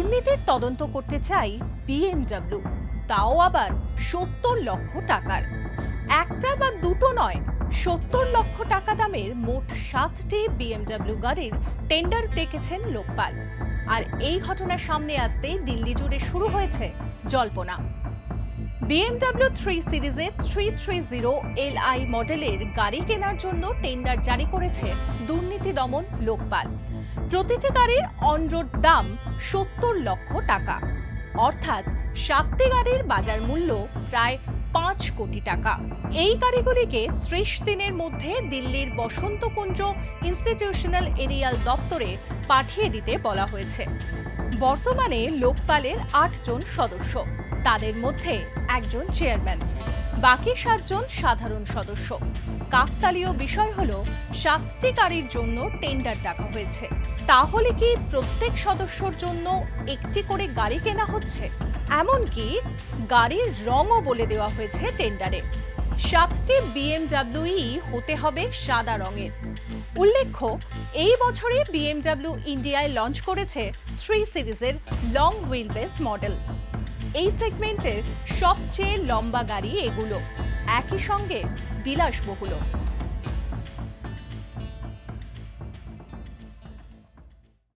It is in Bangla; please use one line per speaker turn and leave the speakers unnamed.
দুর্নীতির তদন্ত করতে চাই বিএমডব্লিউ, তাও আবার ৭০ লক্ষ টাকার। একটা বা দুটো নয়, ৭০ লক্ষ টাকা দামের মোট ৭টি বিএমডব্লিউ গাড়ির টেন্ডার ডেকেছেন লোকপাল। আর এই ঘটনা সামনে আসতেই দিল্লি জুড়ে শুরু হয়েছে জল্পনা। বিএমডব্লিউ 3 সিরিজে 330 Li মডেলের গাড়ি কেনার জন্য টেন্ডার জারি করেছে দুর্নীতি দমন লোকপাল। প্রতিটি গাড়ির অনরোড দাম ৭০ লক্ষ টাকা, অর্থাৎ 7টি গাড়ির বাজার মূল্য প্রায় 5 কোটি টাকা। এই গাড়িগুলিকে 30 দিনের মধ্যে দিল্লির বসন্তকুঞ্জ ইনস্টিটিউশনাল এরিয়াল দপ্তরে পাঠিয়ে দিতে বলা হয়েছে। বর্তমানে লোকপালের 8 জন সদস্য, তাদের মধ্যে একজন চেয়ারম্যান, বাকি 7 জন সাধারণ সদস্য। কাকতালীয় বিষয় হলো 7টি গাড়ির জন্য টেন্ডার ডাকা হয়েছে। তাহলে কি প্রত্যেক সদস্যর জন্য একটি করে গাড়ি কেনা হচ্ছে? এমনকি গাড়ির রঙও বলে দেওয়া হয়েছে টেন্ডারে। 7টি বিএমডব্লিউই হতে হবে সাদা রঙের। উল্লেখ্য, এই বছরে বিএমডব্লিউ ইন্ডিয়ায় লঞ্চ করেছে 3 সিরিজের লং হুইলবেস মডেল। এই সেগমেন্টের সবচেয়ে লম্বা গাড়ি এগুলো, একই সঙ্গে বিলাসবহুল।